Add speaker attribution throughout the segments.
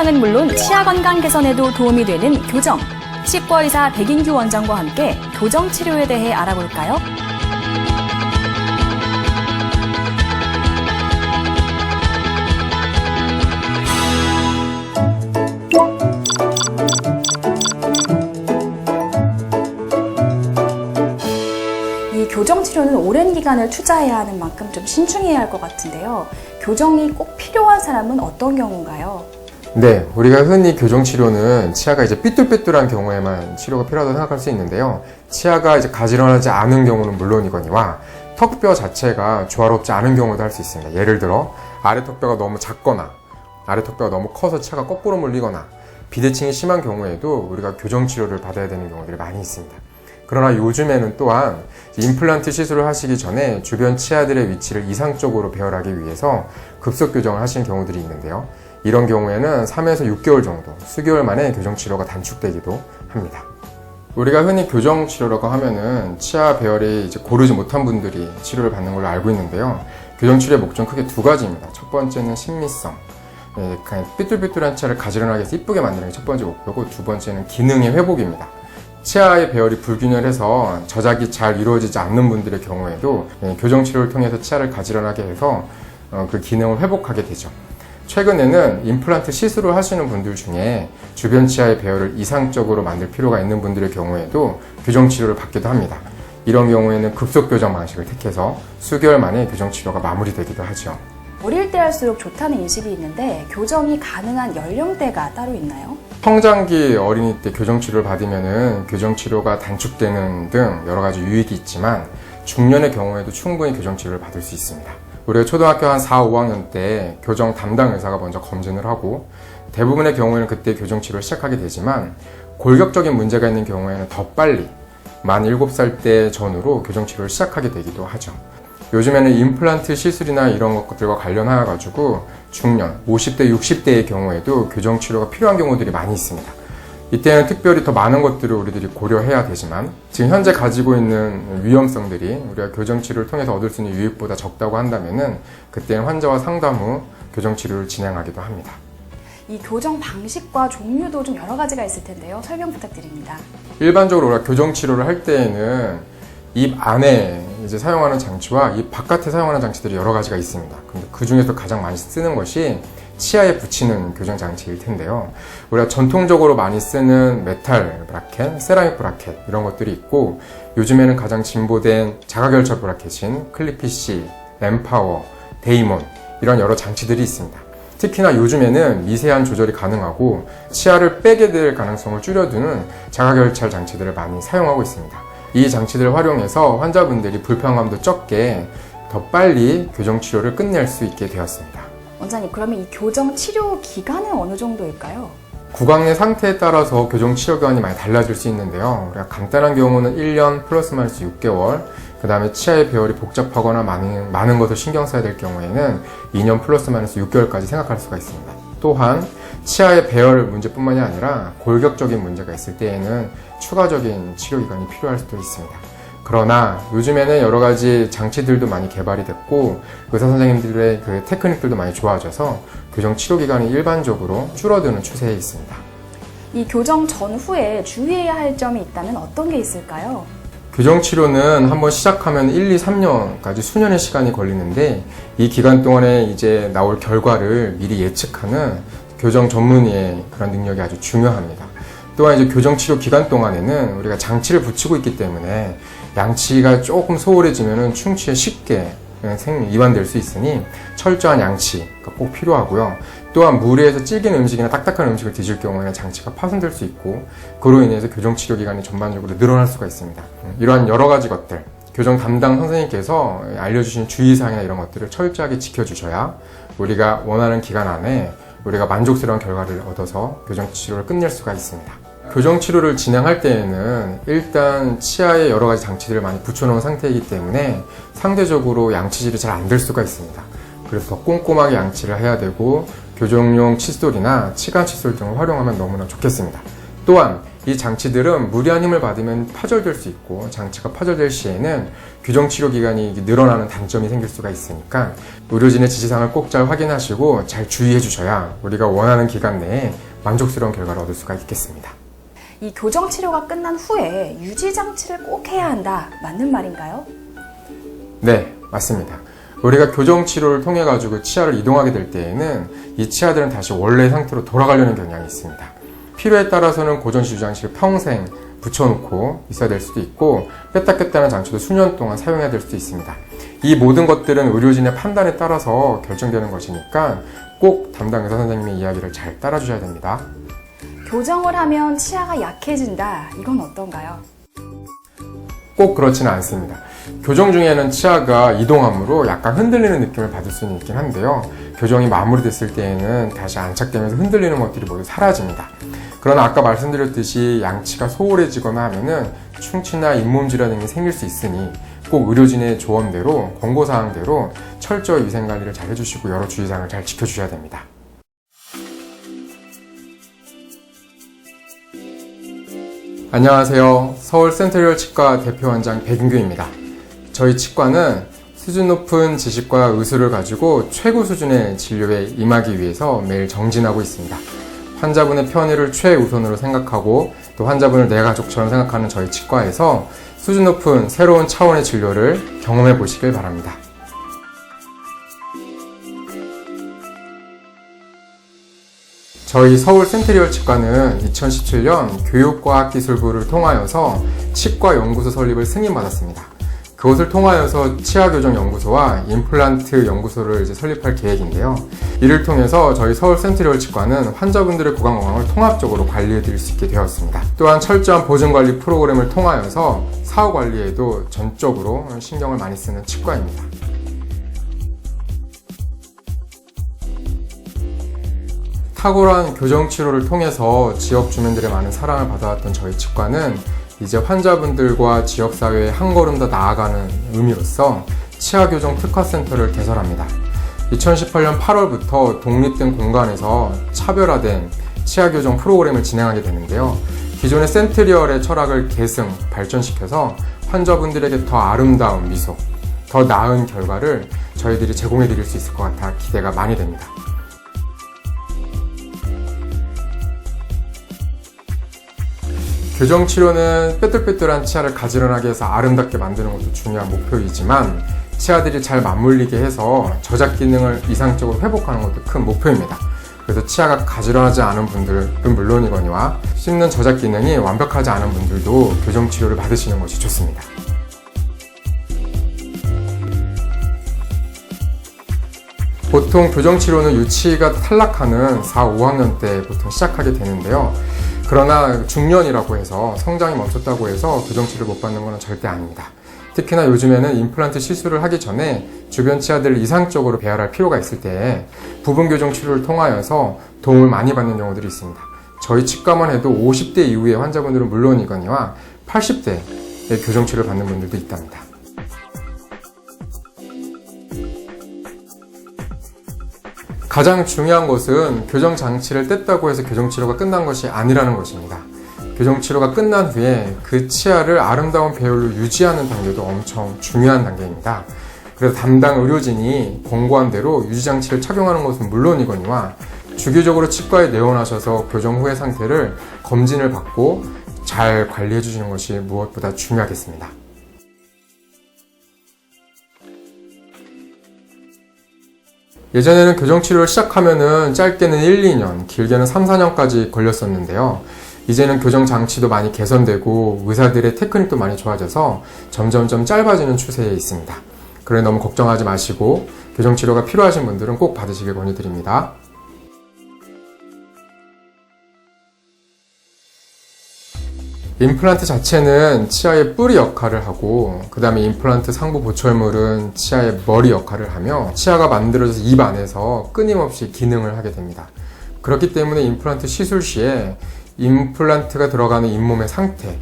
Speaker 1: 손상은 물론 치아 건강 개선에도 도움이 되는 교정. 치과 의사 백인규 원장과 함께 교정 치료에 대해 알아볼까요? 이 교정 치료는 오랜 기간을 투자해야 하는 만큼 좀 신중해야 할 것 같은데요. 교정이 꼭 필요한 사람은 어떤 경우인가요?
Speaker 2: 네, 우리가 흔히 교정치료는 치아가 이제 삐뚤빼뚤한 경우에만 치료가 필요하다고 생각할 수 있는데요. 치아가 이제 가지런하지 않은 경우는 물론이거니와 턱뼈 자체가 조화롭지 않은 경우도 할 수 있습니다. 예를 들어 아래 턱뼈가 너무 작거나 아래 턱뼈가 너무 커서 치아가 거꾸로 물리거나 비대칭이 심한 경우에도 우리가 교정치료를 받아야 되는 경우들이 많이 있습니다. 그러나 요즘에는 또한 임플란트 시술을 하시기 전에 주변 치아들의 위치를 이상적으로 배열하기 위해서 급속 교정을 하시는 경우들이 있는데요. 이런 경우에는 3에서 6개월 정도, 수개월 만에 교정치료가 단축되기도 합니다. 우리가 흔히 교정치료라고 하면은 치아 배열이 이제 고르지 못한 분들이 치료를 받는 걸로 알고 있는데요. 교정치료의 목적은 크게 두 가지입니다. 첫 번째는 신미성, 그냥 삐뚤삐뚤한 치아를 가지런하게 해서 이쁘게 만드는 게 첫 번째 목표고, 두 번째는 기능의 회복입니다. 치아의 배열이 불균열해서 저작이 잘 이루어지지 않는 분들의 경우에도 교정치료를 통해서 치아를 가지런하게 해서 그 기능을 회복하게 되죠. 최근에는 임플란트 시술을 하시는 분들 중에 주변 치아의 배열을 이상적으로 만들 필요가 있는 분들의 경우에도 교정치료를 받기도 합니다. 이런 경우에는 급속 교정 방식을 택해서 수개월 만에 교정치료가 마무리되기도 하죠.
Speaker 1: 어릴 때 할수록 좋다는 인식이 있는데 교정이 가능한 연령대가 따로 있나요?
Speaker 2: 성장기 어린이 때 교정치료를 받으면 교정치료가 단축되는 등 여러 가지 유익이 있지만 중년의 경우에도 충분히 교정치료를 받을 수 있습니다. 우리가 초등학교 한 4, 5학년 때 교정 담당 의사가 먼저 검진을 하고 대부분의 경우에는 그때 교정치료를 시작하게 되지만 골격적인 문제가 있는 경우에는 더 빨리 만 7살 때 전후로 교정치료를 시작하게 되기도 하죠. 요즘에는 임플란트 시술이나 이런 것들과 관련하여 가지고 중년, 50대, 60대의 경우에도 교정치료가 필요한 경우들이 많이 있습니다. 이때는 특별히 더 많은 것들을 우리들이 고려해야 되지만 지금 현재 가지고 있는 위험성들이 우리가 교정치료를 통해서 얻을 수 있는 유익보다 적다고 한다면은 그때는 환자와 상담 후 교정치료를 진행하기도 합니다.
Speaker 1: 이 교정 방식과 종류도 좀 여러 가지가 있을 텐데요. 설명 부탁드립니다.
Speaker 2: 일반적으로 우리가 교정치료를 할 때에는 입 안에 이제 사용하는 장치와 입 바깥에 사용하는 장치들이 여러 가지가 있습니다. 근데 그 중에서 가장 많이 쓰는 것이 치아에 붙이는 교정 장치일 텐데요. 우리가 전통적으로 많이 쓰는 메탈 브라켓, 세라믹 브라켓 이런 것들이 있고, 요즘에는 가장 진보된 자가결착 브라켓인 클리피시, 엠파워, 데이몬 이런 여러 장치들이 있습니다. 특히나 요즘에는 미세한 조절이 가능하고 치아를 빼게 될 가능성을 줄여두는 자가결착 장치들을 많이 사용하고 있습니다. 이 장치들을 활용해서 환자분들이 불편감도 적게 더 빨리 교정치료를 끝낼 수 있게 되었습니다.
Speaker 1: 원장님, 그러면 이 교정 치료 기간은 어느 정도일까요?
Speaker 2: 구강 내 상태에 따라서 교정 치료 기간이 많이 달라질 수 있는데요. 우리가 간단한 경우는 1년 플러스 마이너스 6개월, 그 다음에 치아의 배열이 복잡하거나 많은 것을 신경 써야 될 경우에는 2년 플러스 마이너스 6개월까지 생각할 수가 있습니다. 또한 치아의 배열 문제뿐만이 아니라 골격적인 문제가 있을 때에는 추가적인 치료 기간이 필요할 수도 있습니다. 그러나 요즘에는 여러 가지 장치들도 많이 개발이 됐고 의사 선생님들의 그 테크닉들도 많이 좋아져서 교정 치료 기간이 일반적으로 줄어드는 추세에 있습니다.
Speaker 1: 이 교정 전후에 주의해야 할 점이 있다면 어떤 게 있을까요?
Speaker 2: 교정 치료는 한번 시작하면 1, 2, 3년까지 수년의 시간이 걸리는데 이 기간 동안에 이제 나올 결과를 미리 예측하는 교정 전문의의 그런 능력이 아주 중요합니다. 또한 이제 교정 치료 기간 동안에는 우리가 장치를 붙이고 있기 때문에 양치가 조금 소홀해지면 충치에 쉽게 이완될 수 있으니 철저한 양치가 꼭 필요하고요. 또한 무리해서 질긴 음식이나 딱딱한 음식을 드실 경우에는 장치가 파손될 수 있고 그로 인해서 교정 치료 기간이 전반적으로 늘어날 수가 있습니다. 이러한 여러 가지 것들, 교정 담당 선생님께서 알려주신 주의사항이나 이런 것들을 철저하게 지켜주셔야 우리가 원하는 기간 안에 우리가 만족스러운 결과를 얻어서 교정 치료를 끝낼 수가 있습니다. 교정 치료를 진행할 때에는 일단 치아에 여러 가지 장치들을 많이 붙여놓은 상태이기 때문에 상대적으로 양치질이 잘 안 될 수가 있습니다. 그래서 더 꼼꼼하게 양치를 해야 되고 교정용 칫솔이나 치간 칫솔 등을 활용하면 너무나 좋겠습니다. 또한 이 장치들은 무리한 힘을 받으면 파절될 수 있고 장치가 파절될 시에는 교정치료 기간이 늘어나는 단점이 생길 수가 있으니까 의료진의 지시사항을 꼭 잘 확인하시고 잘 주의해 주셔야 우리가 원하는 기간 내에 만족스러운 결과를 얻을 수가 있겠습니다.
Speaker 1: 이 교정 치료가 끝난 후에 유지 장치를 꼭 해야 한다. 맞는 말인가요?
Speaker 2: 네, 맞습니다. 우리가 교정치료를 통해 가지고 치아를 이동하게 될 때에는 이 치아들은 다시 원래 상태로 돌아가려는 경향이 있습니다. 필요에 따라서는 고전시 유지장치를 평생 붙여놓고 있어야 될 수도 있고 뺐다 꼈다는 장치도 수년 동안 사용해야 될 수도 있습니다. 이 모든 것들은 의료진의 판단에 따라서 결정되는 것이니까 꼭 담당 의사 선생님의 이야기를 잘 따라주셔야 됩니다.
Speaker 1: 교정을 하면 치아가 약해진다. 이건 어떤가요?
Speaker 2: 꼭 그렇지는 않습니다. 교정 중에는 치아가 이동함으로 약간 흔들리는 느낌을 받을 수는 있긴 한데요. 교정이 마무리됐을 때에는 다시 안착되면서 흔들리는 것들이 모두 사라집니다. 그러나 아까 말씀드렸듯이 양치가 소홀해지거나 하면은 충치나 잇몸 질환 등이 생길 수 있으니 꼭 의료진의 조언대로 권고사항대로 철저히 위생관리를 잘 해주시고 여러 주의사항을 잘 지켜주셔야 됩니다. 안녕하세요. 서울 센트리얼 치과 대표 원장 백인규입니다. 저희 치과는 수준 높은 지식과 의술을 가지고 최고 수준의 진료에 임하기 위해서 매일 정진하고 있습니다. 환자분의 편의를 최우선으로 생각하고 또 환자분을 내 가족처럼 생각하는 저희 치과에서 수준 높은 새로운 차원의 진료를 경험해 보시길 바랍니다. 저희 서울 센트리얼 치과는 2017년 교육과학기술부를 통하여서 치과연구소 설립을 승인받았습니다. 그것을 통하여서 치아교정연구소와 임플란트 연구소를 설립할 계획인데요. 이를 통해서 저희 서울 센트리얼 치과는 환자분들의 구강 건강을 통합적으로 관리해 드릴 수 있게 되었습니다. 또한 철저한 보증관리 프로그램을 통하여서 사후 관리에도 전적으로 신경을 많이 쓰는 치과입니다. 탁월한 교정치료를 통해서 지역 주민들의 많은 사랑을 받아왔던 저희 치과는 이제 환자분들과 지역사회에 한 걸음 더 나아가는 의미로서 치아교정 특화센터를 개설합니다. 2018년 8월부터 독립된 공간에서 차별화된 치아교정 프로그램을 진행하게 되는데요. 기존의 센트리얼의 철학을 계승, 발전시켜서 환자분들에게 더 아름다운 미소, 더 나은 결과를 저희들이 제공해 드릴 수 있을 것 같아 기대가 많이 됩니다. 교정치료는 뾰족뾰족한 치아를 가지런하게 해서 아름답게 만드는 것도 중요한 목표이지만 치아들이 잘 맞물리게 해서 저작 기능을 이상적으로 회복하는 것도 큰 목표입니다. 그래서 치아가 가지런하지 않은 분들은 물론이거니와 씹는 저작 기능이 완벽하지 않은 분들도 교정치료를 받으시는 것이 좋습니다. 보통 교정치료는 유치가 탈락하는 4, 5학년 때 보통 시작하게 되는데요. 그러나 중년이라고 해서 성장이 멈췄다고 해서 교정치료를 못 받는 것은 절대 아닙니다. 특히나 요즘에는 임플란트 시술을 하기 전에 주변 치아들을 이상적으로 배열할 필요가 있을 때 부분 교정 치료를 통하여서 도움을 많이 받는 경우들이 있습니다. 저희 치과만 해도 50대 이후의 환자분들은 물론이거니와 80대의 교정 치료를 받는 분들도 있답니다. 가장 중요한 것은 교정장치를 뗐다고 해서 교정치료가 끝난 것이 아니라는 것입니다. 교정치료가 끝난 후에 그 치아를 아름다운 배열로 유지하는 단계도 엄청 중요한 단계입니다. 그래서 담당 의료진이 권고한 대로 유지장치를 착용하는 것은 물론이거니와 주기적으로 치과에 내원하셔서 교정 후의 상태를 검진을 받고 잘 관리해 주시는 것이 무엇보다 중요하겠습니다. 예전에는 교정치료를 시작하면은 짧게는 1, 2년, 길게는 3, 4년까지 걸렸었는데요. 이제는 교정장치도 많이 개선되고 의사들의 테크닉도 많이 좋아져서 점점점 짧아지는 추세에 있습니다. 그래 너무 걱정하지 마시고 교정치료가 필요하신 분들은 꼭 받으시길 권유드립니다. 임플란트 자체는 치아의 뿌리 역할을 하고 그 다음에 임플란트 상부 보철물은 치아의 머리 역할을 하며 치아가 만들어져서 입 안에서 끊임없이 기능을 하게 됩니다. 그렇기 때문에 임플란트 시술 시에 임플란트가 들어가는 잇몸의 상태,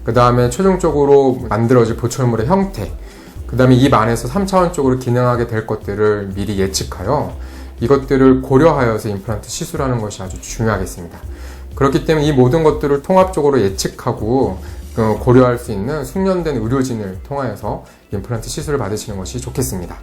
Speaker 2: 그 다음에 최종적으로 만들어질 보철물의 형태, 그 다음에 입 안에서 3차원적으로 기능하게 될 것들을 미리 예측하여 이것들을 고려하여서 임플란트 시술하는 것이 아주 중요하겠습니다. 그렇기 때문에 이 모든 것들을 통합적으로 예측하고 고려할 수 있는 숙련된 의료진을 통하여서 임플란트 시술을 받으시는 것이 좋겠습니다.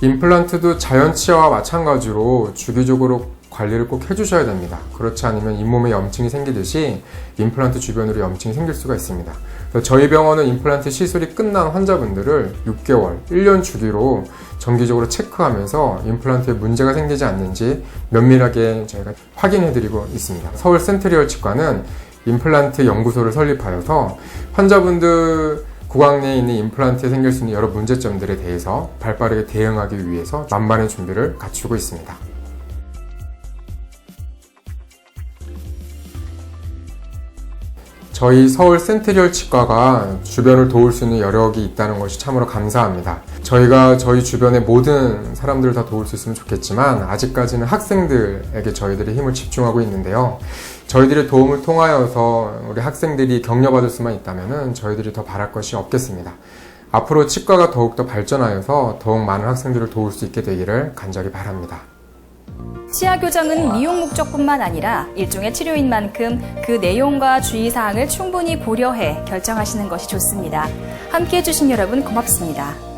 Speaker 2: 임플란트도 자연 치아와 마찬가지로 주기적으로 관리를 꼭 해주셔야 됩니다. 그렇지 않으면 잇몸에 염증이 생기듯이 임플란트 주변으로 염증이 생길 수가 있습니다. 그래서 저희 병원은 임플란트 시술이 끝난 환자분들을 6개월, 1년 주기로 정기적으로 체크하면서 임플란트에 문제가 생기지 않는지 면밀하게 저희가 확인해드리고 있습니다. 서울 센트리얼 치과는 임플란트 연구소를 설립하여서 환자분들 구강 내에 있는 임플란트에 생길 수 있는 여러 문제점들에 대해서 발빠르게 대응하기 위해서 만반의 준비를 갖추고 있습니다. 저희 서울 센트리얼 치과가 주변을 도울 수 있는 여력이 있다는 것이 참으로 감사합니다. 저희가 저희 주변의 모든 사람들을 다 도울 수 있으면 좋겠지만 아직까지는 학생들에게 저희들이 힘을 집중하고 있는데요. 저희들의 도움을 통하여서 우리 학생들이 격려받을 수만 있다면 저희들이 더 바랄 것이 없겠습니다. 앞으로 치과가 더욱더 발전하여서 더욱 많은 학생들을 도울 수 있게 되기를 간절히 바랍니다.
Speaker 1: 치아 교정은 미용 목적뿐만 아니라 일종의 치료인 만큼 그 내용과 주의사항을 충분히 고려해 결정하시는 것이 좋습니다. 함께해 주신 여러분 고맙습니다.